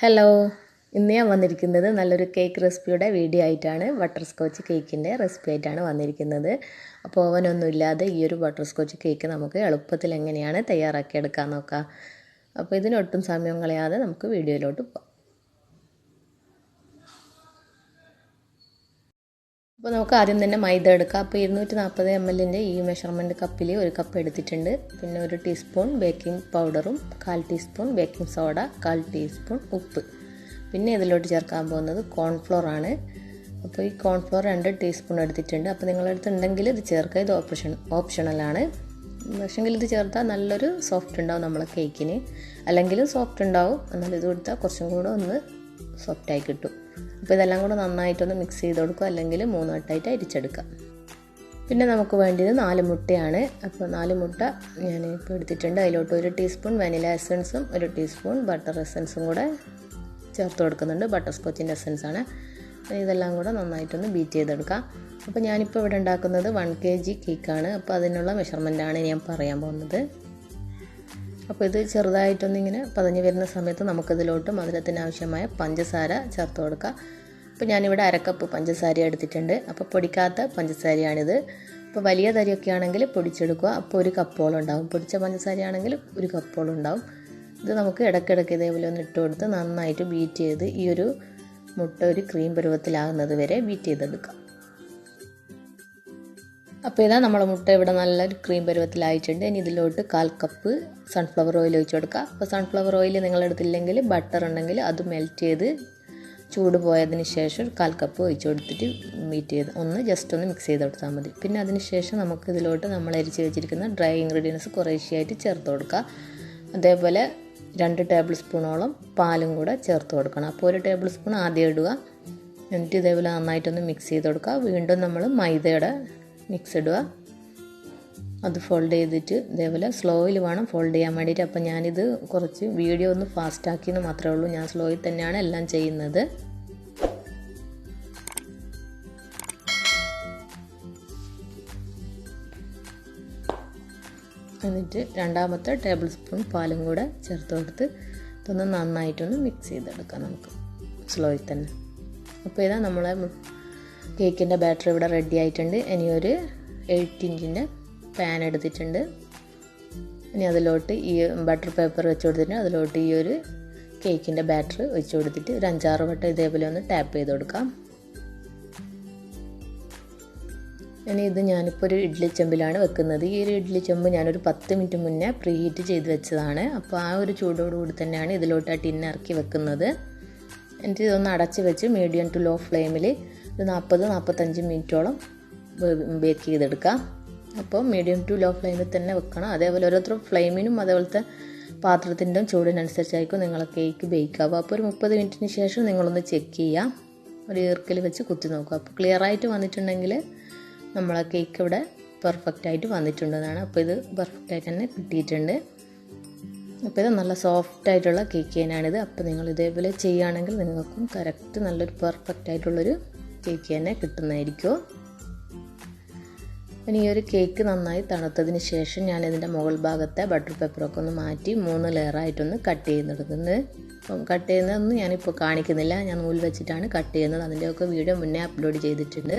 Hello, ഇന്ന് ഞാൻ വന്നിരിക്കുന്നത് നല്ലൊരു കേക്ക് റെസിപ്പിയുടെ വീഡിയോ ആയിട്ടാണ്. ബട്ടർസ്കോച്ച് കേക്കിൻ്റെ റെസിപ്പി ആയിട്ടാണ് വന്നിരിക്കുന്നത്. അപ്പോൾ ഓവനൊന്നും ഇല്ലാതെ ഈ ഒരു ബട്ടർസ്കോച്ച് കേക്ക് നമുക്ക് എളുപ്പത്തിൽ എങ്ങനെയാണ് തയ്യാറാക്കിയെടുക്കാൻ നോക്കാം. അപ്പോൾ ഇതിനൊട്ടും സമയം കളയാതെ നമുക്ക് വീഡിയോയിലോട്ട് പോകാം. അപ്പോൾ നമുക്ക് ആദ്യം തന്നെ മൈദ എടുക്കാം. അപ്പോൾ 240 ml ഈ മെഷർമെൻറ്റ് കപ്പിൽ ഒരു കപ്പ് എടുത്തിട്ടുണ്ട്. പിന്നെ 1 ടീസ്പൂൺ ബേക്കിംഗ് പൗഡറും 1/4 ടീസ്പൂൺ ബേക്കിംഗ് സോഡ, 1/4 ടീസ്പൂൺ ഉപ്പ്. പിന്നെ ഇതിലോട്ട് ചേർക്കാൻ പോകുന്നത് കോൺഫ്ലോർ ആണ്. അപ്പോൾ ഈ കോൺഫ്ലോർ 2 ടീസ്പൂൺ എടുത്തിട്ടുണ്ട്. അപ്പോൾ നിങ്ങളടുത്തുണ്ടെങ്കിൽ ഇത് ചേർക്കുക, ഇത് ഓപ്ഷണലാണ്. പക്ഷേങ്കിൽ ഇത് ചേർത്താൽ നല്ലൊരു സോഫ്റ്റ് ഉണ്ടാവും നമ്മളെ കേക്കിന്, അല്ലെങ്കിൽ സോഫ്റ്റ് ഉണ്ടാവും. എന്നാൽ ഇത് കൊടുത്താൽ കുറച്ചും കൂടെ ഒന്ന് സോഫ്റ്റായി കിട്ടും. അപ്പോൾ ഇതെല്ലാം കൂടെ നന്നായിട്ടൊന്ന് മിക്സ് ചെയ്ത് കൊടുക്കുക, അല്ലെങ്കിൽ 3 വട്ടമായിട്ട് അരിച്ചെടുക്കുക. പിന്നെ നമുക്ക് വേണ്ടത് 4 മുട്ടയാണ്. അപ്പോൾ 4 മുട്ട ഞാൻ ഇപ്പോൾ എടുത്തിട്ടുണ്ട്. അതിലോട്ട് 1 ടീസ്പൂൺ വാനില എസൻസും 1 ടീസ്പൂൺ ബട്ടർ എസൻസും കൂടെ ചേർത്ത് കൊടുക്കുന്നുണ്ട്. ബട്ടർ സ്കോച്ചിൻ്റെ എസൻസാണ്. ഇതെല്ലാം കൂടെ നന്നായിട്ടൊന്ന് ബീറ്റ് ചെയ്തെടുക്കാം. അപ്പോൾ ഞാനിപ്പോൾ ഇവിടെ ഉണ്ടാക്കുന്നത് 1 kg കേക്കാണ്. അപ്പോൾ അതിനുള്ള മെഷർമെൻറ്റാണ് ഞാൻ പറയാൻ പോകുന്നത്. അപ്പോൾ ഇത് ചെറുതായിട്ടൊന്നിങ്ങനെ പതഞ്ഞ് വരുന്ന സമയത്ത് നമുക്കിതിലോട്ട് മധുരത്തിന് ആവശ്യമായ പഞ്ചസാര ചേർത്ത് കൊടുക്കാം. അപ്പോൾ ഞാനിവിടെ 1/2 കപ്പ് പഞ്ചസാര എടുത്തിട്ടുണ്ട്. അപ്പോൾ പൊടിക്കാത്ത പഞ്ചസാരയാണിത്. അപ്പോൾ വലിയ തരിയൊക്കെ ആണെങ്കിൽ പൊടിച്ചെടുക്കുക. അപ്പോൾ 1 കപ്പോളം ഉണ്ടാവും. പൊടിച്ച പഞ്ചസാരയാണെങ്കിൽ 1 കപ്പോളം ഉണ്ടാവും. ഇത് നമുക്ക് ഇടയ്ക്കിടയ്ക്ക് ഇതേപോലെ ഒന്ന് ഇട്ട് കൊടുത്ത് നന്നായിട്ട് ബീറ്റ് ചെയ്ത് ഈ ഒരു മുട്ട ഒരു ക്രീം പരുവത്തിലാകുന്നത് വരെ ബീറ്റ് ചെയ്തെടുക്കാം. അപ്പോൾ ഇതാ നമ്മളെ മുട്ട ഇവിടെ നല്ലൊരു ക്രീം പരുവത്തിലായിട്ടുണ്ട്. ഇനി ഇതിലോട്ട് 1/4 കപ്പ് സൺഫ്ലവർ ഓയിൽ ഒഴിച്ച് കൊടുക്കുക. അപ്പോൾ സൺഫ്ലവർ ഓയിൽ നിങ്ങളെടുത്തില്ലെങ്കിൽ ബട്ടർ ഉണ്ടെങ്കിൽ അത് മെൽറ്റ് ചെയ്ത് ചൂട് പോയതിന് ശേഷം 1/4 കപ്പ് ഒഴിച്ച് കൊടുത്തിട്ട് ബീറ്റ് ചെയ്ത് ജസ്റ്റ് ഒന്ന് മിക്സ് ചെയ്ത് കൊടുത്താൽ മതി. പിന്നെ അതിന് ശേഷം നമുക്ക് ഇതിലോട്ട് നമ്മൾ അരിച്ച് വെച്ചിരിക്കുന്ന ഡ്രൈ ഇൻഗ്രീഡിയൻസ് കുറേശ്ശെയായിട്ട് ചേർത്ത് കൊടുക്കുക. അതേപോലെ 2 ടേബിൾ സ്പൂണോളം പാലും കൂടെ ചേർത്ത് കൊടുക്കണം. അപ്പോൾ 1 ടേബിൾ സ്പൂൺ ആദ്യം ഇടുക, എന്നിട്ട് ഇതേപോലെ നന്നായിട്ടൊന്ന് മിക്സ് ചെയ്ത് കൊടുക്കുക. വീണ്ടും നമ്മൾ മൈദയുടെ മിക്സ് ഇടുക, അത് ഫോൾഡ് ചെയ്തിട്ട് ഇതേപോലെ സ്ലോയിൽ വേണം ഫോൾഡ് ചെയ്യാൻ വേണ്ടിയിട്ട്. അപ്പം ഞാനിത് കുറച്ച് വീഡിയോ ഒന്ന് ഫാസ്റ്റാക്കിയെന്ന് മാത്രമേ ഉള്ളൂ. ഞാൻ സ്ലോയിൽ തന്നെയാണ് എല്ലാം ചെയ്യുന്നത്. എന്നിട്ട് 2ാമത്തെ ടേബിൾ സ്പൂൺ പാലും കൂടെ ചേർത്ത് കൊടുത്ത് ഇതൊന്ന് നന്നായിട്ടൊന്ന് മിക്സ് ചെയ്തെടുക്കാം നമുക്ക് സ്ലോയിൽ തന്നെ. അപ്പോൾ ഇതാ നമ്മളെ കേക്കിൻ്റെ ബാറ്റർ ഇവിടെ റെഡി ആയിട്ടുണ്ട്. ഇനി ഒരു 8 ഇഞ്ചിൻ്റെ പാൻ എടുത്തിട്ടുണ്ട്. ഇനി അതിലോട്ട് ഈ ബട്ടർ പേപ്പർ വെച്ച് കൊടുത്തിട്ട് അതിലോട്ട് ഈ ഒരു കേക്കിൻ്റെ ബാറ്റർ വെച്ച് കൊടുത്തിട്ട് ഒരു 5-6 വട്ടം ഇതേപോലെ ഒന്ന് ടാപ്പ് ചെയ്ത് കൊടുക്കാം. ഇനി ഇത് ഞാനിപ്പോൾ ഒരു ഇഡ്ഡലി ചെമ്പിലാണ് വെക്കുന്നത്. ഈ ഒരു ഇഡ്ഡലി ചെമ്പ് ഞാനൊരു 10 മിനിറ്റ് മുന്നേ പ്രീ ഹീറ്റ് ചെയ്ത് വെച്ചതാണ്. അപ്പോൾ ആ ഒരു ചൂടോടുകൂടി തന്നെയാണ് ഇതിലോട്ട് ആ ടിന്ന് ഇറക്കി വെക്കുന്നത്. എന്നിട്ട് ഇതൊന്ന് അടച്ച് വെച്ച് മീഡിയം ടു ലോ ഫ്ലെയിമിൽ ഒരു 40-45 മിനിറ്റോളം ബേക്ക് ചെയ്തെടുക്കാം. അപ്പോൾ മീഡിയം ടു ലോ ഫ്ലെയിമിൽ തന്നെ വെക്കണം. അതേപോലെ ഓരോരുത്തർ ഫ്ലെയിമിനും അതേപോലത്തെ പാത്രത്തിൻ്റെ ചൂടിനനുസരിച്ചായിരിക്കും നിങ്ങളെ കേക്ക് ബേക്ക് ആവുക. അപ്പോൾ ഒരു 30 മിനിറ്റിന് ശേഷം നിങ്ങളൊന്ന് ചെക്ക് ചെയ്യുക, ഒരു ഈർക്കിൽ വെച്ച് കുത്തി നോക്കുക. അപ്പോൾ ക്ലിയറായിട്ട് വന്നിട്ടുണ്ടെങ്കിൽ നമ്മളെ കേക്ക് ഇവിടെ പെർഫെക്റ്റായിട്ട് വന്നിട്ടുണ്ടെന്നാണ്. അപ്പോൾ ഇത് പെർഫെക്റ്റായിട്ട് തന്നെ കിട്ടിയിട്ടുണ്ട്. അപ്പോൾ ഇത് നല്ല സോഫ്റ്റായിട്ടുള്ള കേക്ക് തന്നെയാണിത്. അപ്പോൾ നിങ്ങൾ ഇതേപോലെ ചെയ്യുകയാണെങ്കിൽ നിങ്ങൾക്കും കറക്റ്റ് നല്ലൊരു പെർഫെക്റ്റായിട്ടുള്ളൊരു കേക്ക് തന്നെ കിട്ടുന്നതായിരിക്കും. ഇനി ഈ ഒരു കേക്ക് നന്നായി തണുത്തതിന് ശേഷം ഞാനിതിൻ്റെ മുകൾ ഭാഗത്തെ ബട്ടർ പേപ്പറൊക്കെ ഒന്ന് മാറ്റി 3 ലെയറായിട്ടൊന്ന് കട്ട് ചെയ്തെടുക്കുന്നത്. അപ്പം കട്ട് ചെയ്യുന്നതൊന്നും ഞാനിപ്പോൾ കാണിക്കുന്നില്ല, ഞാൻ നൂല് വെച്ചിട്ടാണ് കട്ട് ചെയ്യുന്നത്. അതിൻ്റെയൊക്കെ വീഡിയോ മുന്നേ അപ്ലോഡ് ചെയ്തിട്ടുണ്ട്.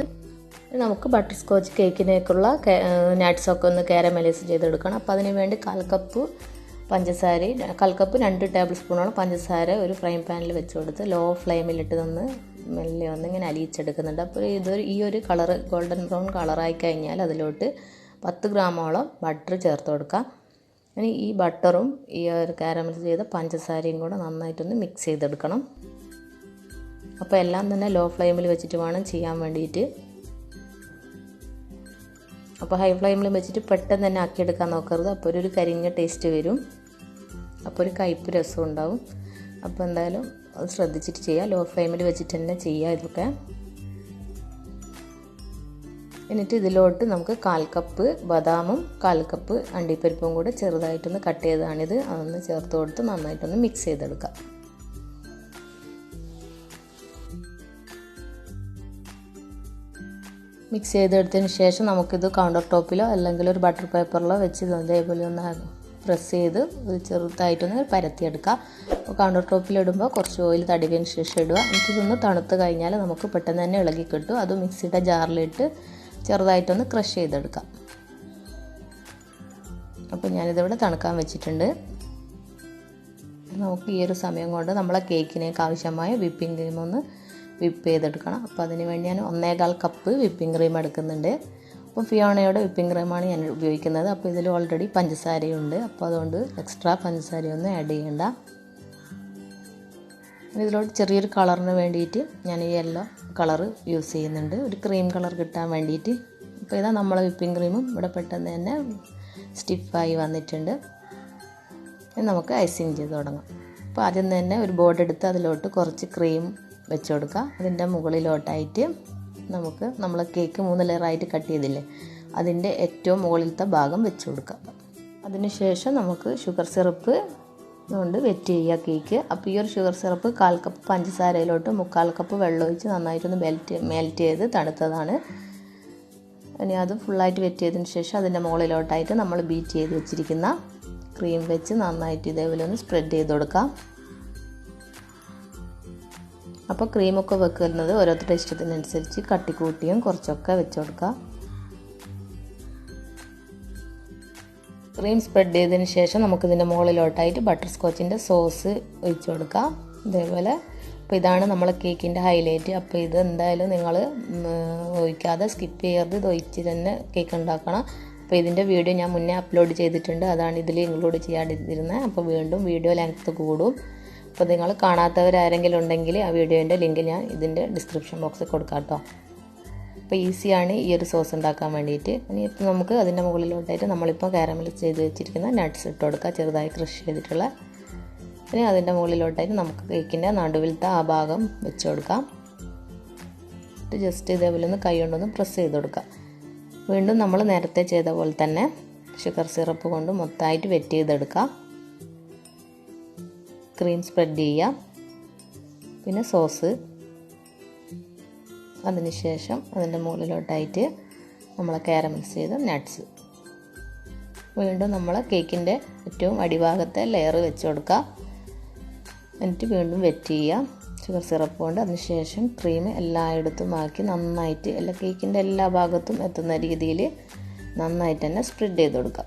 നമുക്ക് ബട്ടർ സ്കോച്ച് കേക്കിനേക്കുള്ള നട്ട്സൊക്കെ ഒന്ന് കാരമലൈസ് ചെയ്തെടുക്കണം. അപ്പോൾ അതിന് വേണ്ടി 1/4 കപ്പ് പഞ്ചസാര, 1/4 കപ്പ് 2 ടേബിൾ സ്പൂണോളം പഞ്ചസാര ഒരു ഫ്രൈ പാനിൽ വെച്ച് കൊടുത്ത് ലോ ഫ്ലെയിമിലിട്ട് മെല്ലെ ഇങ്ങനെ അലിയിച്ചെടുക്കുന്നുണ്ട്. അപ്പോൾ ഈ ഒരു കളറ് ഗോൾഡൻ ബ്രൗൺ കളറായി കഴിഞ്ഞാൽ അതിലോട്ട് 10 ഗ്രാമോളം ബട്ടർ ചേർത്ത് കൊടുക്കാം. ഇനി ഈ ബട്ടറും ഈ ഒരു കാരമലൈസ് ചെയ്ത പഞ്ചസാരയും കൂടെ നന്നായിട്ടൊന്ന് മിക്സ് ചെയ്തെടുക്കണം. അപ്പോൾ എല്ലാം തന്നെ ലോ ഫ്ലെയിമിൽ വെച്ചിട്ട് വേണം ചെയ്യാൻ വേണ്ടിയിട്ട്. അപ്പോൾ ഹൈ ഫ്ലെയിമിൽ വെച്ചിട്ട് പെട്ടെന്ന് തന്നെ ആക്കിയെടുക്കാൻ നോക്കരുത്. അപ്പോൾ ഒരു കരിഞ്ഞ ടേസ്റ്റ് വരും, അപ്പോൾ ഒരു കയ്പ്പ് രസം ഉണ്ടാവും. അപ്പോൾ എന്തായാലും അത് ശ്രദ്ധിച്ചിട്ട് ചെയ്യുക, ലോ ഫ്ലെയിമിൽ വെച്ചിട്ട് തന്നെ ചെയ്യുക ഇതൊക്കെ. എന്നിട്ട് ഇതിലോട്ട് നമുക്ക് 1/4 കപ്പ് ബദാമും 1/4 കപ്പ് അണ്ടിപ്പരിപ്പും കൂടെ ചെറുതായിട്ടൊന്ന് കട്ട് ചെയ്തതാണിത്. അതൊന്ന് ചേർത്ത് കൊടുത്ത് നന്നായിട്ടൊന്ന് മിക്സ് ചെയ്തെടുക്കാം. മിക്സ് ചെയ്തെടുത്തതിന് ശേഷം നമുക്കിത് കൗണ്ടർ ടോപ്പിലോ അല്ലെങ്കിൽ ഒരു ബട്ടർ പേപ്പറിലോ വെച്ച് ഇതേപോലെ ഒന്ന് പ്രസ് ചെയ്ത് ചെറുതായിട്ടൊന്ന് പരത്തിയെടുക്കുക. കൗണ്ടർ ടോപ്പിലിടുമ്പോൾ കുറച്ച് ഓയിൽ തടവിയതിന് ശേഷം ഇടുക. എന്നിട്ട് ഇതൊന്ന് തണുത്ത് കഴിഞ്ഞാൽ നമുക്ക് പെട്ടെന്ന് തന്നെ ഇളകി കിട്ടും. അത് മിക്സിയുടെ ജാറിലിട്ട് ചെറുതായിട്ടൊന്ന് ക്രഷ് ചെയ്തെടുക്കാം. അപ്പോൾ ഞാനിതിവിടെ തണുക്കാൻ വെച്ചിട്ടുണ്ട്. നമുക്ക് ഈ ഒരു സമയം കൊണ്ട് നമ്മളെ കേക്കിനേക്ക് ആവശ്യമായ വിപ്പിംഗ് ക്രീം ഒന്ന് വിപ്പ് ചെയ്തെടുക്കണം. അപ്പോൾ അതിന് വേണ്ടി ഞാൻ 1.25 കപ്പ് വിപ്പിംഗ് ക്രീം എടുക്കുന്നുണ്ട്. അപ്പോൾ ഫിയോണയുടെ വിപ്പിംഗ് ക്രീമാണ് ഞാൻ ഉപയോഗിക്കുന്നത്. അപ്പോൾ ഇതിൽ ഓൾറെഡി പഞ്ചസാരയുണ്ട്. അപ്പോൾ അതുകൊണ്ട് എക്സ്ട്രാ പഞ്ചസാരയൊന്നും ആഡ് ചെയ്യേണ്ട. ഇതിലോട്ട് ചെറിയൊരു കളറിന് വേണ്ടിയിട്ട് ഞാൻ ഈ യെല്ലോ കളർ യൂസ് ചെയ്യുന്നുണ്ട്, ഒരു ക്രീം കളർ കിട്ടാൻ വേണ്ടിയിട്ട്. അപ്പോൾ ഇതാ നമ്മളെ വിപ്പിംഗ് ക്രീമും ഇവിടെ പെട്ടെന്ന് തന്നെ സ്റ്റിഫായി വന്നിട്ടുണ്ട്. ഇനി നമുക്ക് ഐസിങ് ചെയ്ത് തുടങ്ങാം. അപ്പോൾ ആദ്യം തന്നെ ഒരു ബോർഡ് എടുത്ത് അതിലോട്ട് കുറച്ച് ക്രീം വെച്ച് കൊടുക്കുക. അതിൻ്റെ മുകളിലോട്ടായിട്ട് നമുക്ക് നമ്മൾ കേക്ക് 3 ലെയറായിട്ട് കട്ട് ചെയ്തില്ലേ, അതിൻ്റെ ഏറ്റവും മുകളിലത്തെ ഭാഗം വെച്ച് കൊടുക്കുക. അതിനുശേഷം നമുക്ക് ഷുഗർ സിറപ്പ് കൊണ്ട് വെറ്റ് ചെയ്യുക കേക്ക്. അപ്പോൾ ഈ ഒരു ഷുഗർ സിറപ്പ് 1/4 കപ്പ് പഞ്ചസാരയിലോട്ട് 3/4 കപ്പ് വെള്ളം ഒഴിച്ച് നന്നായിട്ടൊന്ന് മെൽറ്റ് ചെയ്ത് തണുത്തതാണ്. ഇനി അത് ഫുള്ളായിട്ട് വെറ്റ് ചെയ്തതിന് ശേഷം അതിൻ്റെ മുകളിലോട്ടായിട്ട് നമ്മൾ ബീറ്റ് ചെയ്ത് വെച്ചിരിക്കുന്ന ക്രീം വെച്ച് നന്നായിട്ട് ഇതേപോലെ ഒന്ന് സ്പ്രെഡ് ചെയ്ത് കൊടുക്കാം. അപ്പോൾ ക്രീമൊക്കെ വെക്കുന്നത് ഓരോരുത്തരുടെ ഇഷ്ടത്തിനനുസരിച്ച് കട്ടിക്കൂട്ടിയും കുറച്ചൊക്കെ വെച്ച് കൊടുക്കുക. ക്രീം സ്പ്രെഡ് ചെയ്തതിന് ശേഷം നമുക്കിതിൻ്റെ മുകളിലോട്ടായിട്ട് ബട്ടർസ്കോച്ചിൻ്റെ സോസ് ഒഴിച്ച് കൊടുക്കാം ഇതേപോലെ. അപ്പോൾ ഇതാണ് നമ്മളെ കേക്കിൻ്റെ ഹൈലൈറ്റ്. അപ്പോൾ ഇത് എന്തായാലും നിങ്ങൾ ഒഴിക്കാതെ സ്കിപ്പ് ചെയ്യരുത്, ഇത് ഒഴിച്ച് തന്നെ കേക്ക് ഉണ്ടാക്കണം. അപ്പോൾ ഇതിൻ്റെ വീഡിയോ ഞാൻ മുന്നേ അപ്ലോഡ് ചെയ്തിട്ടുണ്ട്, അതാണ് ഇതിൽ ഇൻക്ലൂഡ് ചെയ്യാതിരുന്നത്. അപ്പോൾ വീണ്ടും വീഡിയോ ലെങ്ത്ത് കൂടും. അപ്പോൾ നിങ്ങൾ കാണാത്തവരാരെങ്കിലും ഉണ്ടെങ്കിൽ ആ വീഡിയോൻ്റെ ലിങ്ക് ഞാൻ ഇതിൻ്റെ ഡിസ്ക്രിപ്ഷൻ ബോക്സിൽ കൊടുക്കാം കേട്ടോ. അപ്പോൾ ഈസിയാണ് ഈ ഒരു സോസ് ഉണ്ടാക്കാൻ വേണ്ടിയിട്ട്. ഇനി ഇപ്പോൾ നമുക്ക് അതിൻ്റെ മുകളിലോട്ടായിട്ട് നമ്മളിപ്പോൾ കാരമലൈസ് ചെയ്ത് വെച്ചിരിക്കുന്ന നട്ട്സ് ഇട്ട് കൊടുക്കുക, ചെറുതായി ക്രഷ് ചെയ്തിട്ടുള്ള. ഇനി അതിൻ്റെ മുകളിലോട്ടായിട്ട് നമുക്ക് കേക്കിൻ്റെ നടുവിലത്തെ ആ ഭാഗം വെച്ച് കൊടുക്കാം. ജസ്റ്റ് ഇതേപോലെ ഒന്ന് കൈ കൊണ്ടൊന്ന് പ്രസ് ചെയ്ത് കൊടുക്കുക. വീണ്ടും നമ്മൾ നേരത്തെ ചെയ്ത പോലെ തന്നെ ഷുഗർ സിറപ്പ് കൊണ്ട് മൊത്തമായിട്ട് വെറ്റ് ചെയ്തെടുക്കാം. ക്രീം സ്പ്രെഡ് ചെയ്യുക, പിന്നെ സോസ്, അതിനുശേഷം അതിൻ്റെ മുകളിലോട്ടായിട്ട് നമ്മൾ കാരമലൈസ് ചെയ്ത നട്ട്സ്. വീണ്ടും നമ്മൾ കേക്കിൻ്റെ ഏറ്റവും അടിഭാഗത്തെ ലെയർ വെച്ച് കൊടുക്കുക. എന്നിട്ട് വീണ്ടും വെറ്റ് ചെയ്യുക ഷുഗർ സിറപ്പ് കൊണ്ട്. അതിനുശേഷം ക്രീം എല്ലായിടത്തും ആക്കി നന്നായിട്ട് കേക്കിൻ്റെ എല്ലാ ഭാഗത്തും എത്തുന്ന രീതിയിൽ നന്നായിട്ട് തന്നെ സ്പ്രെഡ് ചെയ്ത് കൊടുക്കുക.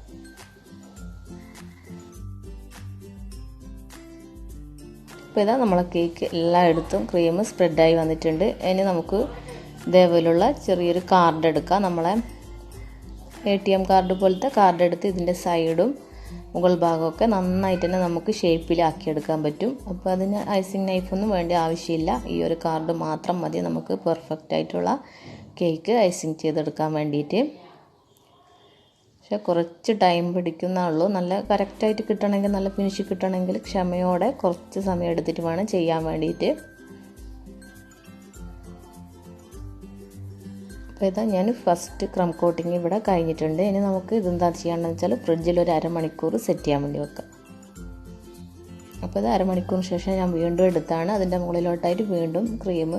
അപ്പോൾ ഇതാ നമ്മളെ കേക്ക് എല്ലായിടത്തും ക്രീം സ്പ്രെഡായി വന്നിട്ടുണ്ട്. ഇനി നമുക്ക് ഇതേപോലുള്ള ചെറിയൊരു കാർഡ് എടുക്കാം. നമ്മളെ ATM കാർഡ് പോലത്തെ കാർഡ് എടുത്ത് ഇതിൻ്റെ സൈഡും മുകൾ ഭാഗമൊക്കെ നന്നായിട്ട് തന്നെ നമുക്ക് ഷേപ്പിലാക്കിയെടുക്കാൻ പറ്റും. അപ്പോൾ അതിന് ഐസിങ് നൈഫൊന്നും വേണ്ട ആവശ്യമില്ല, ഈ ഒരു കാർഡ് മാത്രം മതി നമുക്ക് പെർഫെക്റ്റ് ആയിട്ടുള്ള കേക്ക് ഐസിങ് ചെയ്തെടുക്കാൻ വേണ്ടിയിട്ട്. പക്ഷേ കുറച്ച് ടൈം പിടിക്കുന്നുള്ളൂ. നല്ല കറക്റ്റായിട്ട് കിട്ടണമെങ്കിൽ, നല്ല ഫിനിഷ് കിട്ടണമെങ്കിൽ ക്ഷമയോടെ കുറച്ച് സമയം എടുത്തിട്ട് വേണം ചെയ്യാൻ വേണ്ടിയിട്ട്. അപ്പോൾ ഇതാ ഞാൻ ഫസ്റ്റ് ക്രം കോട്ടിങ് ഇവിടെ കഴിഞ്ഞിട്ടുണ്ട്. ഇനി നമുക്ക് ഇതെന്താ ചെയ്യണമെന്ന് വെച്ചാൽ ഫ്രിഡ്ജിൽ ഒരു അരമണിക്കൂർ സെറ്റ് ചെയ്യാൻ വേണ്ടി വെക്കാം. അപ്പോൾ ഇത് അരമണിക്കൂറിന് ശേഷം ഞാൻ വീണ്ടും എടുത്താണ് അതിൻ്റെ മുകളിലോട്ടായിട്ട് വീണ്ടും ക്രീം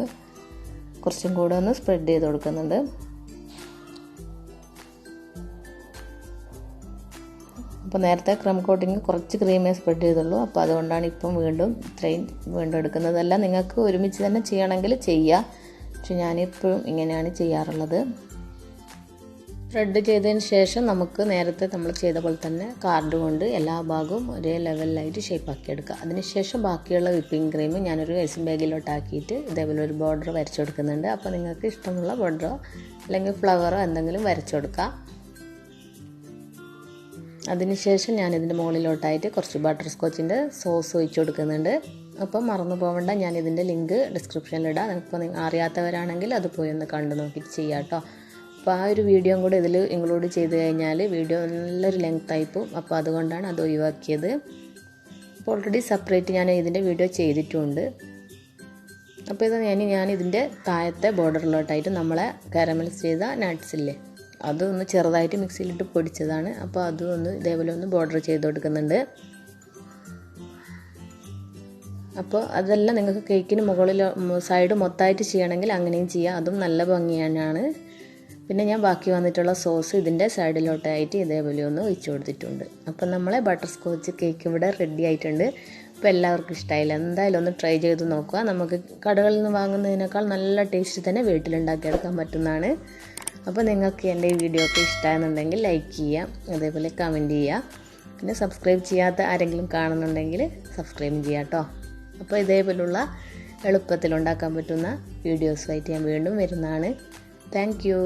കുറച്ചും കൂടെ ഒന്ന് സ്പ്രെഡ് ചെയ്ത് കൊടുക്കുന്നുണ്ട്. അപ്പോൾ നേരത്തെ ക്രം കോട്ടിങ് കുറച്ച് ക്രീമേ സ്പ്രെഡ് ചെയ്തുള്ളൂ. അപ്പോൾ അതുകൊണ്ടാണ് ഇപ്പം വീണ്ടും ഇത്രയും വീണ്ടും എടുക്കുന്നതല്ല. നിങ്ങൾക്ക് ഒരുമിച്ച് തന്നെ ചെയ്യണമെങ്കിൽ ചെയ്യുക, പക്ഷെ ഞാനിപ്പോഴും ഇങ്ങനെയാണ് ചെയ്യാറുള്ളത്. സ്പ്രെഡ് ചെയ്തതിന് ശേഷം നമുക്ക് നേരത്തെ നമ്മൾ ചെയ്ത പോലെ തന്നെ കാർഡ് കൊണ്ട് എല്ലാ ഭാഗവും ഒരേ ലെവലിലായിട്ട് ഷേപ്പാക്കി എടുക്കുക. അതിനുശേഷം ബാക്കിയുള്ള വിപ്പിംഗ് ക്രീം ഞാനൊരു ഐസിങ് ബാഗിലോട്ടാക്കിയിട്ട് ഇതേപോലെ ഒരു ബോർഡർ വരച്ചു കൊടുക്കുന്നുണ്ട്. അപ്പോൾ നിങ്ങൾക്ക് ഇഷ്ടമുള്ള ബോർഡറോ അല്ലെങ്കിൽ ഫ്ലവറോ എന്തെങ്കിലും വരച്ചു കൊടുക്കാം. അതിനുശേഷം ഞാനിതിൻ്റെ മുകളിലോട്ടായിട്ട് കുറച്ച് ബട്ടർസ്കോച്ചിൻ്റെ സോസ് ഒഴിച്ച് കൊടുക്കുന്നുണ്ട്. അപ്പം മറന്നു പോകണ്ട, ഞാനിതിൻ്റെ ലിങ്ക് ഡിസ്ക്രിപ്ഷനിലിടാം. ഇപ്പോൾ നിങ്ങൾ അറിയാത്തവരാണെങ്കിൽ അത് പോയി ഒന്ന് കണ്ടു നോക്കിയിട്ട് ചെയ്യാം കേട്ടോ. അപ്പോൾ ആ ഒരു വീഡിയോയും കൂടെ ഇതിൽ ഇൻക്ലൂഡ് ചെയ്ത് കഴിഞ്ഞാൽ വീഡിയോ നല്ലൊരു ലെങ്ത് ആയിപ്പോവും. അപ്പോൾ അതുകൊണ്ടാണ് അത് ഒഴിവാക്കിയത്. അപ്പോൾ ഓൾറെഡി സെപ്പറേറ്റ് ഞാൻ ഇതിൻ്റെ വീഡിയോ ചെയ്തിട്ടുമുണ്ട്. അപ്പോൾ ഇത് ഞാൻ ഇതിൻ്റെ താഴത്തെ ബോർഡറിലോട്ടായിട്ട് നമ്മളെ കാരമലൈസ് ചെയ്ത നട്ട്സില്ലേ, അതൊന്ന് ചെറുതായിട്ട് മിക്സിയിലിട്ട് പൊടിച്ചതാണ്. അപ്പോൾ അതൊന്ന് ഇതേപോലെ ഒന്ന് ബോർഡർ ചെയ്ത് കൊടുക്കുന്നുണ്ട്. അപ്പോൾ അതെല്ലാം നിങ്ങൾക്ക് കേക്കിന് മുകളിൽ സൈഡ് മൊത്തമായിട്ട് ചെയ്യണമെങ്കിൽ അങ്ങനെയും ചെയ്യാം, അതും നല്ല ഭംഗിയാണ്. പിന്നെ ഞാൻ ബാക്കി വന്നിട്ടുള്ള സോസ് ഇതിൻ്റെ സൈഡിലോട്ടായിട്ട് ഇതേപോലെ ഒന്ന് ഒഴിച്ചു കൊടുത്തിട്ടുണ്ട്. അപ്പം നമ്മളെ ബട്ടർ സ്കോച്ച് കേക്ക് ഇവിടെ റെഡി ആയിട്ടുണ്ട്. അപ്പോൾ എല്ലാവർക്കും ഇഷ്ടമായില്ല, എന്തായാലും ഒന്ന് ട്രൈ ചെയ്ത് നോക്കുക. നമുക്ക് കടകളിൽ നിന്ന് വാങ്ങുന്നതിനേക്കാൾ നല്ല ടേസ്റ്റ് തന്നെ വീട്ടിലുണ്ടാക്കിയെടുക്കാൻ പറ്റുന്നതാണ്. അപ്പോൾ നിങ്ങൾക്ക് എൻ്റെ ഈ വീഡിയോ ഒക്കെ ഇഷ്ടമായെന്നുണ്ടെങ്കിൽ ലൈക്ക് ചെയ്യുക, അതേപോലെ കമൻറ്റ് ചെയ്യുക. പിന്നെ സബ്സ്ക്രൈബ് ചെയ്യാത്ത ആരെങ്കിലും കാണുന്നുണ്ടെങ്കിൽ സബ്സ്ക്രൈബ് ചെയ്യുക കേട്ടോ. അപ്പോൾ ഇതേപോലുള്ള എളുപ്പത്തിൽ ഉണ്ടാക്കാൻ പറ്റുന്ന വീഡിയോസുമായിട്ട് ഞാൻ വീണ്ടും വരുന്നതാണ്. Thank you.